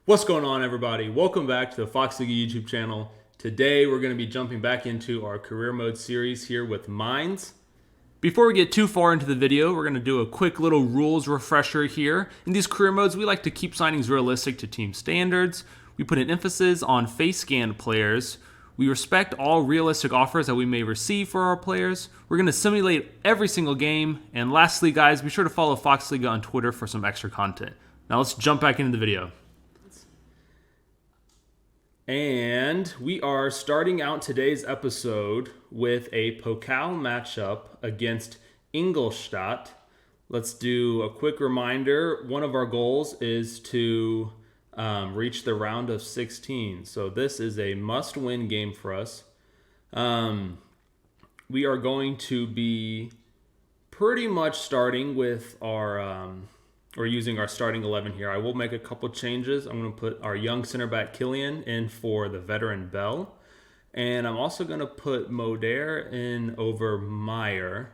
What's going on, everybody? Welcome back to the Fox League YouTube channel. Today we're going to be jumping back into our career mode series here with Mainz. Before we get too far into the video, we're going to do a quick little rules refresher here. In these career modes, we like to keep signings realistic to team standards. We put an emphasis on face scanned players. We respect all realistic offers that we may receive for our players. We're going to simulate every single game. And lastly, guys, be sure to follow Fox League on Twitter for some extra content. Now let's jump back into the video. And we are starting out today's episode with a Pokal matchup against Ingolstadt. Let's do a quick reminder. One of our goals is to reach the round of 16. So this is a must-win game for us. We are going to be pretty much starting with our... We're using our starting 11 here. I will make a couple changes. I'm going to put our young center back Killian in for the veteran Bell. And I'm also going to put Moder in over Meyer.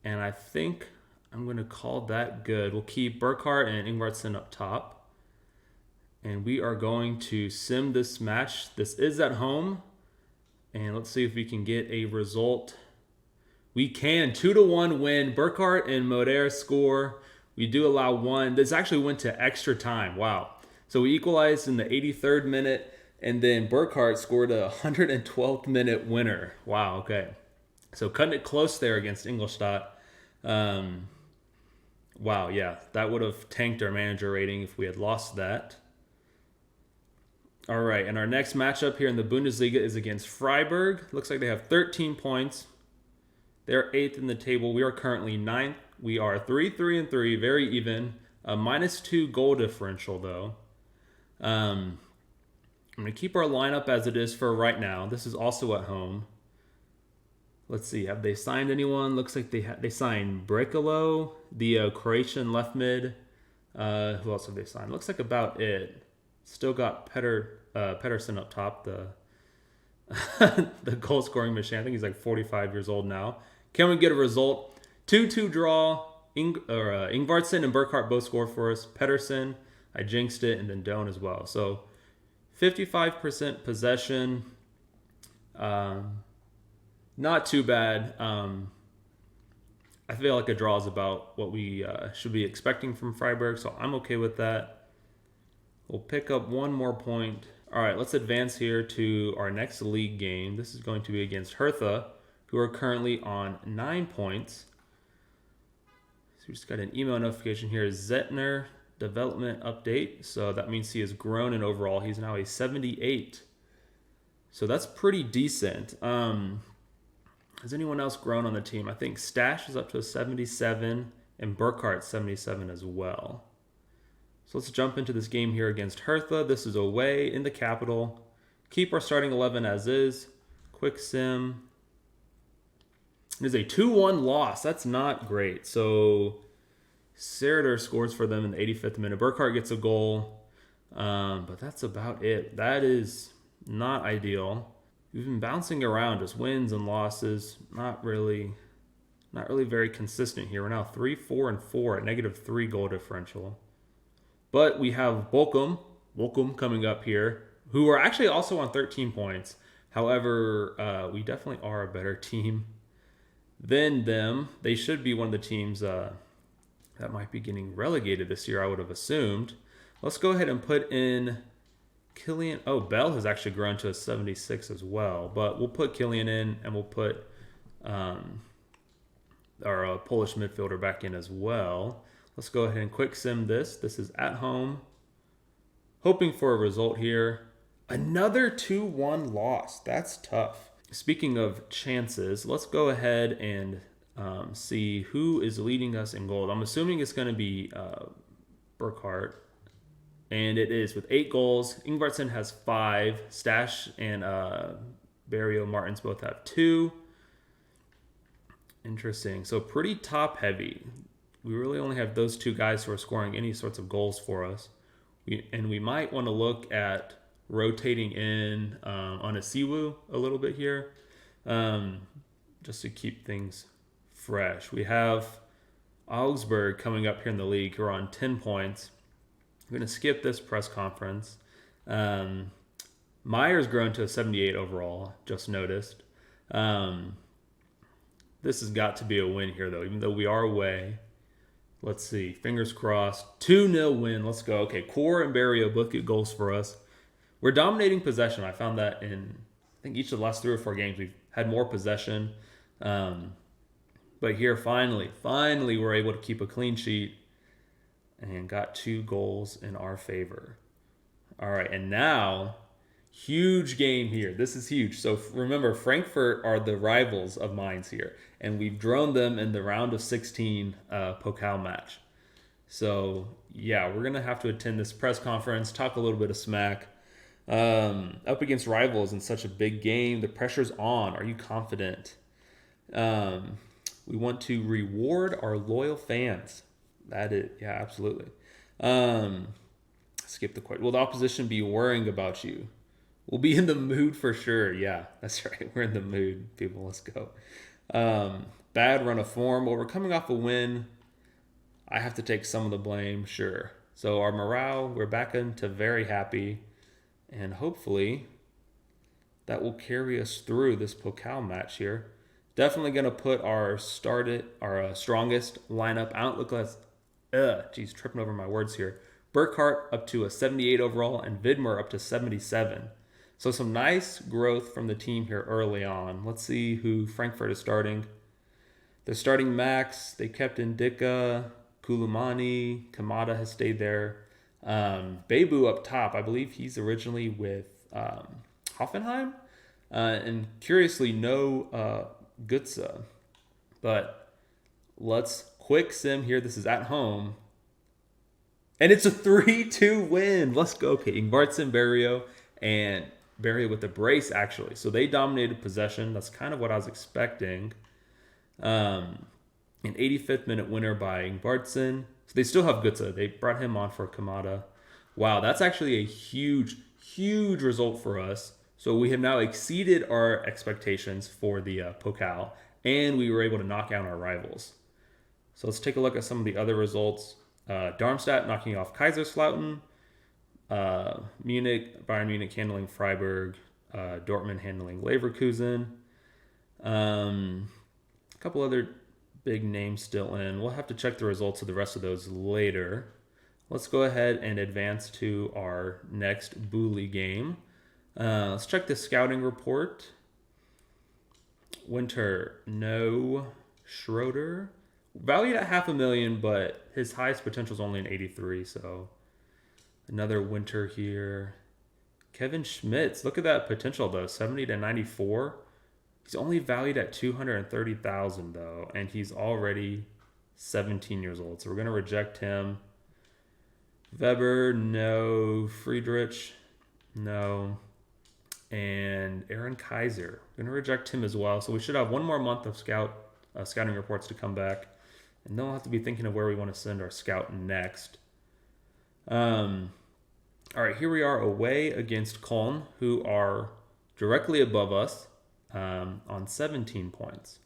And I think I'm going to call that good. We'll keep Burkhart and Ingvartsen up top. And we are going to sim this match. This is at home. And let's see if we can get a result. We can. 2-1 win. Burkhart and Moder score. We do allow one. This actually went to extra time. Wow. So we equalized in the 83rd minute, and then Burkhart scored a 112th minute winner. Wow, okay. So cutting it close there against Ingolstadt. Wow, yeah. That would have tanked our manager rating if we had lost that. All right, and our next matchup here in the Bundesliga is against Freiburg. Looks like they have 13 points. They're 8th in the table. We are currently 9th. We are 3-3-3, very even. A -2 goal differential, though. I'm going to keep our lineup as it is for right now. This is also at home. Let's see. Have they signed anyone? Looks like they signed Brekalo, the Croatian left mid. Who else have they signed? Looks like about it. Still got Pedersen up top, the the goal-scoring machine. I think he's like 45 years old now. Can we get a result? 2-2 draw. Ingvartsen and Burkhart both score for us. Pedersen, I jinxed it, and then Doan as well. So 55% possession. Not too bad. I feel like a draw is about what we should be expecting from Freiburg, so I'm okay with that. We'll pick up one more point. All right, let's advance here to our next league game. This is going to be against Hertha, who are currently on 9 points. So we just got an email notification here. Zettner development update. So that means he has grown in overall. He's now a 78. So that's pretty decent. Has anyone else grown on the team? I think Stash is up to a 77 and Burkhart 77 as well. So let's jump into this game here against Hertha. This is away in the capital. Keep our starting 11 as is. Quick sim. It is a 2-1 loss. That's not great. So Serder scores for them in the 85th minute. Burkhart gets a goal. But that's about it. That is not ideal. We've been bouncing around, just wins and losses. Not really very consistent here. We're now 3-4-4 at -3 goal differential. But we have Bochum coming up here, who are actually also on 13 points. However, we definitely are a better team than them. They should be one of the teams that might be getting relegated this year, I would have assumed. Let's go ahead and put in Killian. Oh, Bell has actually grown to a 76 as well. But we'll put Killian in, and we'll put our Polish midfielder back in as well. Let's go ahead and quick sim this. This is at home. Hoping for a result here. Another 2-1 loss. That's tough. Speaking of chances, let's go ahead and see who is leading us in goal. I'm assuming it's going to be Burkhart. And it is with 8 goals. Ingvartsen has 5. Stash and Barrio Martins both have 2. Interesting. So pretty top heavy. We really only have those 2 guys who are scoring any sorts of goals for us. We might want to look at rotating in on Asiwu a little bit here, just to keep things fresh. We have Augsburg coming up here in the league, who are on 10 points. I'm going to skip this press conference. Um, Meyer's grown to a 78 overall, just noticed. Um, this has got to be a win here, though, even though we are away. Let's see. Fingers crossed. 2-0 win. Let's go. Okay, Core and Barrio both get goals for us. We're dominating possession. I found that in, I think, each of the last 3 or 4 games, we've had more possession. But here, finally, we're able to keep a clean sheet and got 2 goals in our favor. All right, and now, huge game here. This is huge. So remember, Frankfurt are the rivals of Mainz here, and we've drawn them in the round of 16 Pokal match. So yeah, we're gonna have to attend this press conference, talk a little bit of smack. Up against rivals in such a big game, the pressure's on. Are you confident? We want to reward our loyal fans. That is, yeah, absolutely. Skip the question. Will the opposition be worrying about you? We'll be in the mood for sure. Yeah, that's right. We're in the mood, people. Let's go. Bad run of form. Well, we're coming off a win. I have to take some of the blame, sure. So our morale, we're back into very happy. And hopefully that will carry us through this Pokal match here. Definitely going to put our strongest lineup out. Look at tripping over my words here. Burkhart up to a 78 overall and Vidmer up to 77. So some nice growth from the team here early on. Let's see who Frankfurt is starting. They're starting Max. They kept Indika, Kulumani, Kamada has stayed there. Bebu up top. I believe he's originally with Hoffenheim. And curiously, no Gutsa. But let's quick sim here. This is at home. And it's a 3-2 win. Let's go. Okay, Ingvartsen, Barrio, and Barrio with the brace, actually. So they dominated possession. That's kind of what I was expecting. An 85th minute winner by Ingvartsen. So they still have Gutsa. They brought him on for Kamada. Wow, that's actually a huge, huge result for us. So we have now exceeded our expectations for the Pokal, and we were able to knock out our rivals. So let's take a look at some of the other results. Darmstadt knocking off Kaiserslautern. Bayern Munich handling Freiburg. Dortmund handling Leverkusen. A couple other big names still in. We'll have to check the results of the rest of those later. Let's go ahead and advance to our next Bully game. Let's check the scouting report. Winter, no. Schroeder, valued at $500,000, but his highest potential is only an 83. So another Winter here. Kevin Schmitz, look at that potential though, 70 to 94. He's only valued at $230,000 though, and he's already 17 years old. So we're gonna reject him. Weber, no. Friedrich, no. And Aaron Kaiser, we're gonna reject him as well. So we should have one more month of scouting reports to come back, and then we'll have to be thinking of where we want to send our scout next. All right, here we are away against Köln, who are directly above us on 17 points.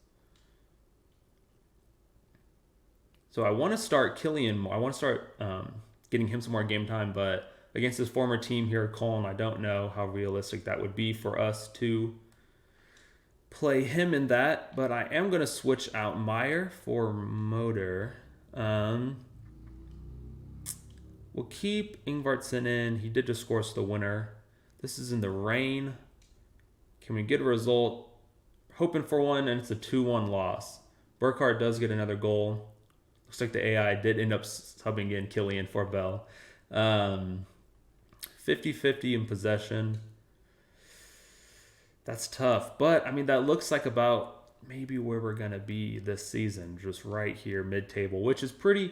So I want to start Killian more. I want to start getting him some more game time, but against his former team here at Köln, I don't know how realistic that would be for us to play him in that. But I am going to switch out Meyer for Motor. We'll keep Ingvartsen in. He did just score us the winner. This is in the rain. Can we get a result? Hoping for one, and it's a 2-1 loss. Burkhardt does get another goal. Looks like the AI did end up subbing in Killian for Bell. 50-50 in possession. That's tough. But, I mean, that looks like about maybe where we're going to be this season. Just right here, mid-table, which is pretty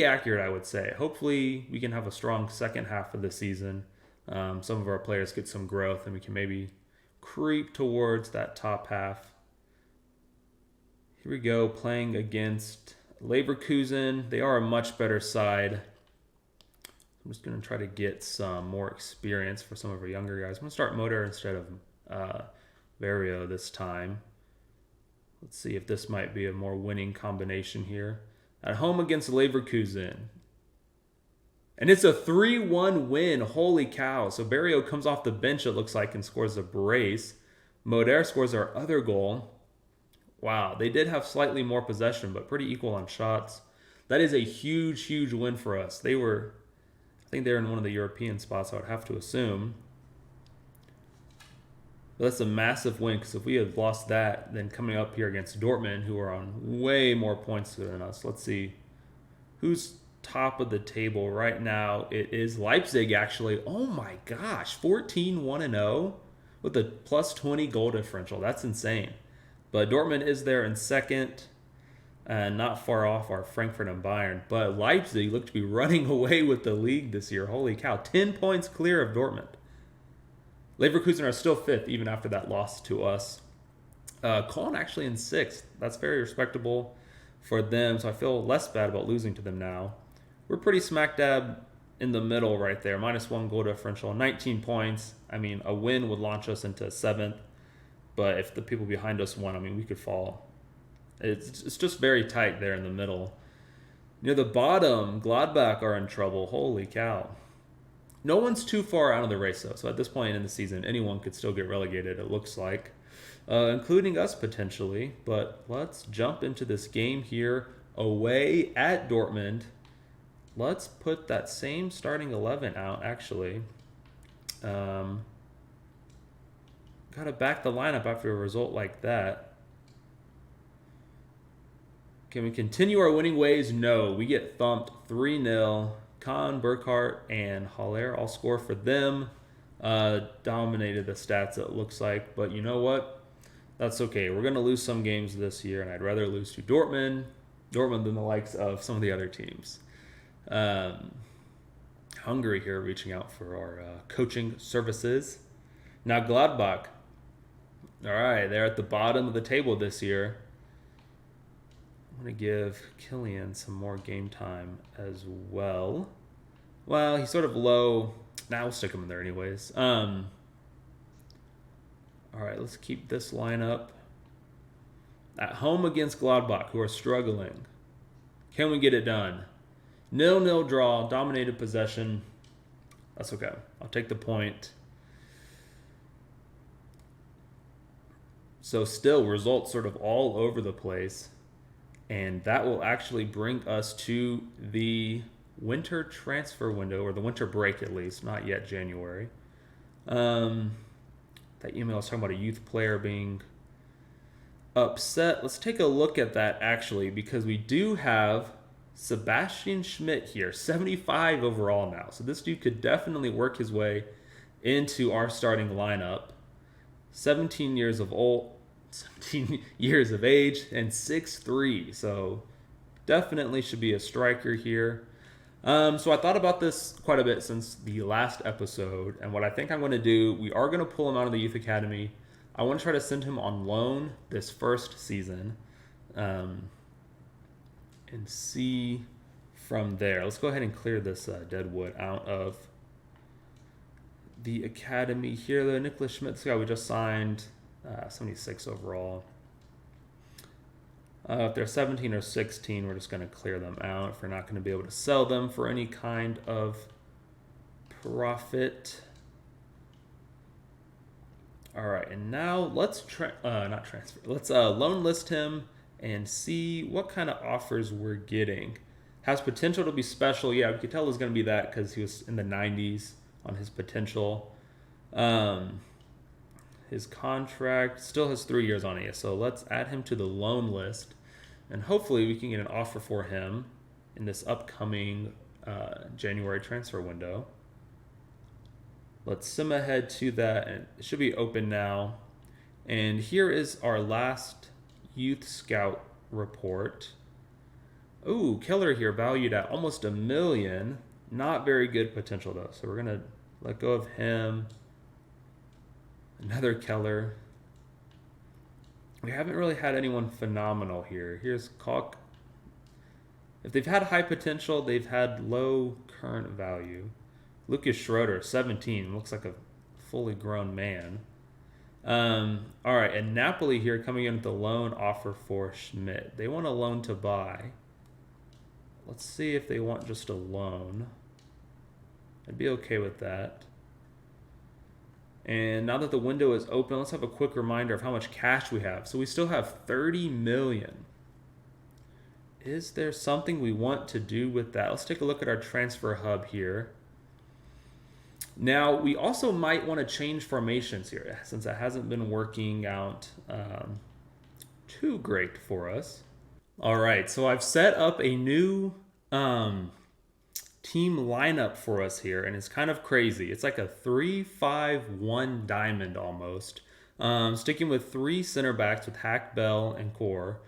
accurate, I would say. Hopefully, we can have a strong second half of the season. Some of our players get some growth, and we can maybe creep towards that top half. Here we go, playing against Leverkusen. They are a much better side. I'm just going to try to get some more experience for some of our younger guys. I'm going to start Motor instead of Vario this time. Let's see if this might be a more winning combination here. At home against Leverkusen. And it's a 3-1 win. Holy cow. So Barrio comes off the bench, it looks like, and scores a brace. Moder scores our other goal. Wow, they did have slightly more possession, but pretty equal on shots. That is a huge, huge win for us. I think they're in one of the European spots, I would have to assume. But that's a massive win, because if we had lost that, then coming up here against Dortmund, who are on way more points than us. Let's see. Who's top of the table right now? It is Leipzig, actually. Oh my gosh, 14-1-0 with a plus 20 goal differential. That's insane. But Dortmund is there in second, and not far off are Frankfurt and Bayern. But Leipzig look to be running away with the league this year. Holy cow, 10 points clear of Dortmund. Leverkusen are still fifth, even after that loss to us. Cologne actually in sixth. That's very respectable for them, so I feel less bad about losing to them now. We're pretty smack dab in the middle right there. -1 goal differential, 19 points. I mean, a win would launch us into seventh. But if the people behind us won, I mean, we could fall. It's just very tight there in the middle. Near the bottom, Gladbach are in trouble. Holy cow. No one's too far out of the race, though. So at this point in the season, anyone could still get relegated, it looks like. Including us, potentially. But let's jump into this game here. Away at Dortmund. Let's put that same starting 11 out, actually. Got to back the lineup after a result like that. Can we continue our winning ways? No. We get thumped 3-0. Kahn, Burkhardt, and Haller all score for them. Dominated the stats, it looks like. But you know what? That's okay. We're going to lose some games this year, and I'd rather lose to Dortmund than the likes of some of the other teams. Hungary here reaching out for our coaching services. Now Gladbach. All right, they're at the bottom of the table this year. I'm going to give Killian some more game time as well. Well, he's sort of low. Nah, we'll stick him in there anyways. All right, let's keep this lineup. At home against Gladbach, who are struggling. Can we get it done? 0-0 draw, dominated possession. That's okay. I'll take the point. So still, results sort of all over the place. And that will actually bring us to the winter transfer window, or the winter break at least, not yet January. That email was talking about a youth player being upset. Let's take a look at that, actually, because we do have Sebastian Schmidt here, 75 overall now. So this dude could definitely work his way into our starting lineup. 17 years of age, and 6'3", so definitely should be a striker here. So I thought about this quite a bit since the last episode, and what I think I'm going to do, we are going to pull him out of the youth academy. I want to try to send him on loan this first season, and see from there. Let's go ahead and clear this Deadwood out of the academy here. The Nicholas Schmidt, this guy we just signed, 76 overall. If they're 17 or 16, we're just going to clear them out if we're not going to be able to sell them for any kind of profit. All right, and now let's Let's loan list him and see what kind of offers we're getting. Has potential to be special. Yeah, we could tell it was going to be that because he was in the 90s on his potential. His contract still has 3 years on it, so let's add him to the loan list, and hopefully we can get an offer for him in this upcoming January transfer window. Let's sim ahead to that, and it should be open now. And here is our last youth scout report. Ooh, Keller here valued at almost $1 million. Not very good potential though, so we're gonna let go of him. Another Keller. We haven't really had anyone phenomenal here. Here's Kalk. If they've had high potential, they've had low current value. Lucas Schroeder, 17, looks like a fully grown man. All right, and Napoli here coming in with the loan offer for Schmidt. They want a loan to buy. Let's see if they want just a loan. I'd be okay with that. And now that the window is open, let's have a quick reminder of how much cash we have. So we still have 30 million. Is there something we want to do with that? Let's take a look at our transfer hub here. Now, we also might want to change formations here since it hasn't been working out too great for us. All right, so I've set up a new team lineup for us here, and it's kind of crazy. It's like a 3-5-1 diamond almost. Sticking with 3 center backs with Hack, Bell, and Core.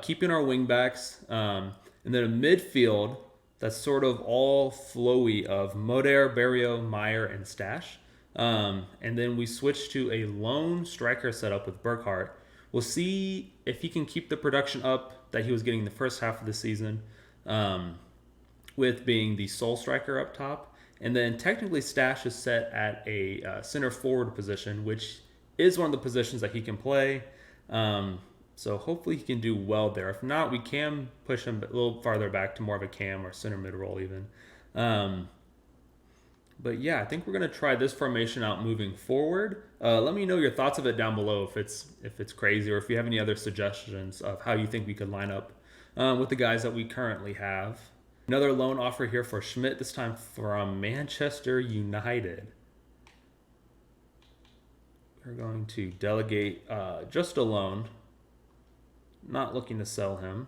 Keeping our wing backs, and then a midfield that's sort of all flowy of Moder, Barrio, Meyer, and Stash. And then we switch to a lone striker setup with Burkhart. We'll see if he can keep the production up that he was getting the first half of the season, with being the sole striker up top. And then technically Stash is set at a center forward position, which is one of the positions that he can play. So hopefully he can do well there. If not, we can push him a little farther back to more of a cam or center mid role even. But yeah, I think we're going to try this formation out moving forward. Let me know your thoughts of it down below if it's crazy, or if you have any other suggestions of how you think we could line up with the guys that we currently have. Another loan offer here for Schmidt, this time from Manchester United. We're going to delegate just a loan. Not looking to sell him.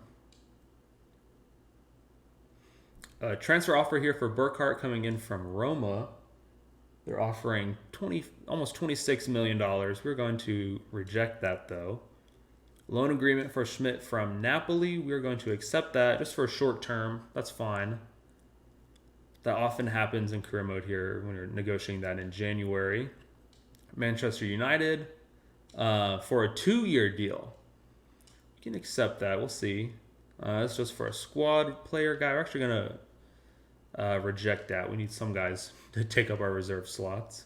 Transfer offer here for Burkhart coming in from Roma. They're offering almost $26 million. We're going to reject that though. Loan agreement for Schmidt from Napoli. We're going to accept that just for a short term. That's fine. That often happens in career mode here when you're negotiating that in January. Manchester United for a 2-year deal. You can accept that. We'll see. It's just for a squad player guy. We're actually going to reject that. We need some guys to take up our reserve slots.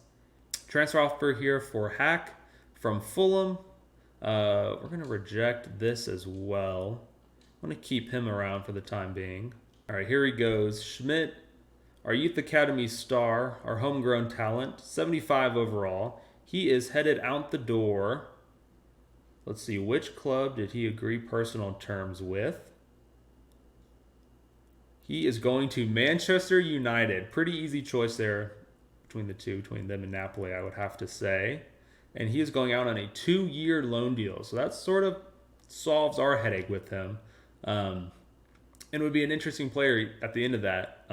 Transfer offer here for Hack from Fulham. We're going to reject this as well. I want to keep him around for the time being. All right, here he goes. Schmidt, our Youth Academy star, our homegrown talent, 75 overall. He is headed out the door. Let's see, which club did he agree personal terms with? He is going to Manchester United. Pretty easy choice there between the two, between them and Napoli, I would have to say. And he is going out on a 2-year loan deal. So that sort of solves our headache with him. And it would be an interesting player at the end of that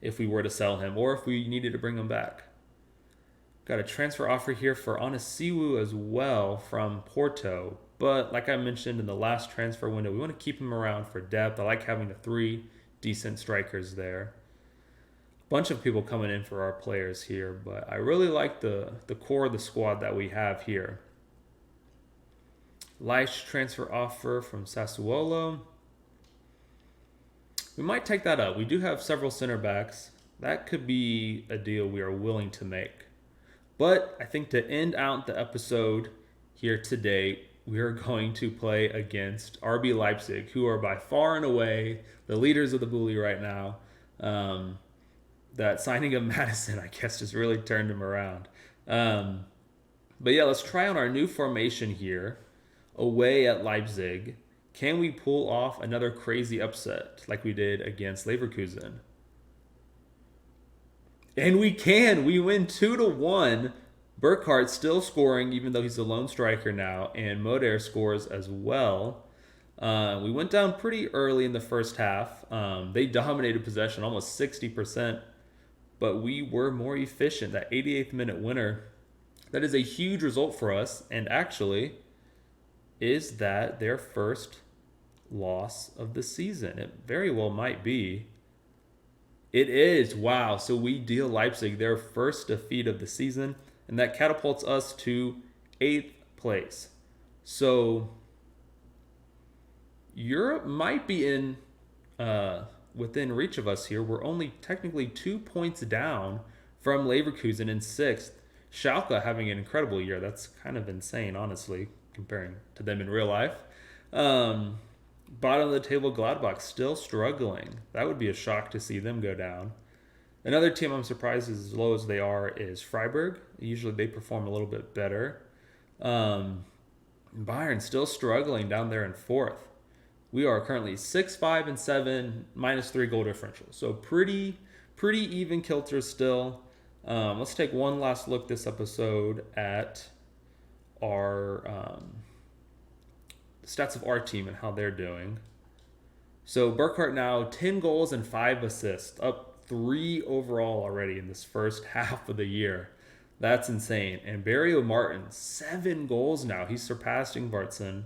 if we were to sell him or if we needed to bring him back. Got a transfer offer here for Onisiwu as well from Porto. But like I mentioned in the last transfer window, we want to keep him around for depth. I like having the 3 decent strikers there. Bunch of people coming in for our players here, but I really like the core of the squad that we have here. Leish transfer offer from Sassuolo. We might take that up. We do have several center backs. That could be a deal we are willing to make. But I think to end out the episode here today, we are going to play against RB Leipzig, who are by far and away the leaders of the bully right now. That signing of Madison, I guess, just really turned him around. But yeah, let's try on our new formation here. Away at Leipzig. Can we pull off another crazy upset like we did against Leverkusen? And we can. We win 2-1. Burkhart still scoring, even though he's a lone striker now. And Moder scores as well. We went down pretty early in the first half. They dominated possession, almost 60%. But we were more efficient. That 88th minute winner, that is a huge result for us. And actually, is that their first loss of the season? It very well might be. It is. Wow. So we deal Leipzig their first defeat of the season. And that catapults us to 8th place. So Europe might be in within reach of us here. We're only technically 2 points down from Leverkusen in 6th. Schalke having an incredible year. That's kind of insane, honestly, comparing to them in real life. Bottom of the table, Gladbach still struggling. That would be a shock to see them go down. Another team I'm surprised is as low as they are is Freiburg. Usually they perform a little bit better. Bayern still struggling down there in fourth. We are currently 6, 5, and 7, -3 goal differential. So pretty even kilter still. Let's take one last look this episode at our stats of our team and how they're doing. So Burkhart now 10 goals and 5 assists, up 3 overall already in this first half of the year. That's insane. And Barrio Martin, 7 goals now. He's surpassed Ingvartsen.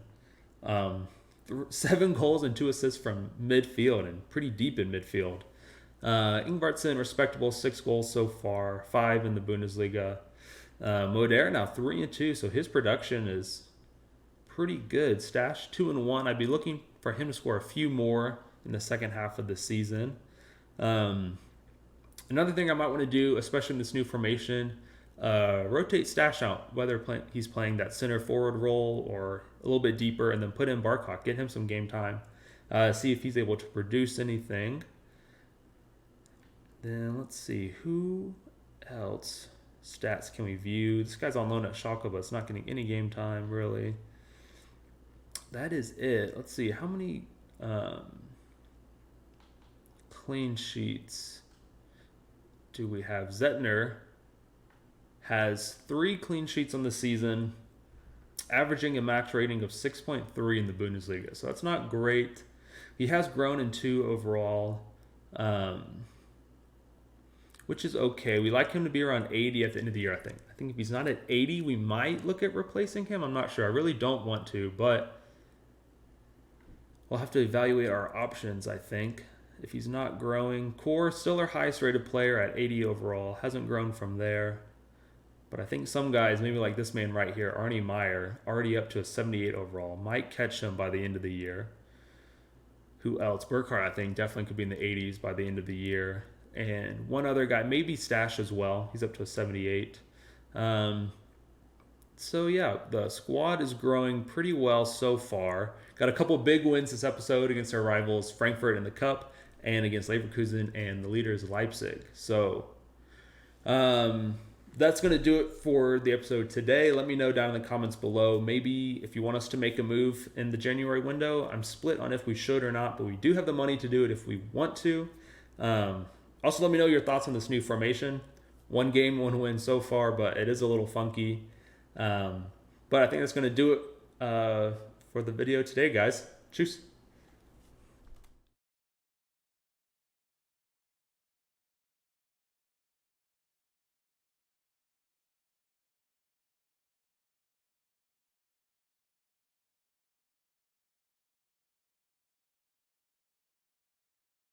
7 goals and 2 assists from midfield and pretty deep in midfield. Ingvartsen, respectable, 6 goals so far, 5 in the Bundesliga. Moder now 3 and 2, so his production is pretty good. Stash 2 and 1. I'd be looking for him to score a few more in the second half of the season. Another thing I might want to do, especially in this new formation, rotate Stash out, whether he's playing that center forward role or a little bit deeper, and then put in Barkok, get him some game time, see if he's able to produce anything. Then let's see, who else stats can we view? This guy's on loan at Schalke, but it's not getting any game time, really. That is it. Let's see, how many clean sheets do we have? Zettner has 3 clean sheets on the season, averaging a max rating of 6.3 in the Bundesliga. So that's not great. He has grown in 2 overall, which is okay. We like him to be around 80 at the end of the year, I think. I think if he's not at 80, we might look at replacing him. I'm not sure. I really don't want to, but we'll have to evaluate our options, I think. If he's not growing, Core, still our highest rated player at 80 overall. Hasn't grown from there. But I think some guys, maybe like this man right here, Arnie Meyer, already up to a 78 overall, might catch him by the end of the year. Who else? Burkhardt, I think, definitely could be in the 80s by the end of the year. And one other guy, maybe Stash as well. He's up to a 78. So yeah, the squad is growing pretty well so far. Got a couple big wins this episode against our rivals Frankfurt in the Cup and against Leverkusen and the leaders Leipzig. So that's going to do it for the episode today. Let me know down in the comments below. Maybe if you want us to make a move in the January window. I'm split on if we should or not, but we do have the money to do it if we want to. Also, let me know your thoughts on this new formation. 1 game, 1 win so far, but it is a little funky. But I think that's going to do it for the video today, guys. Cheers.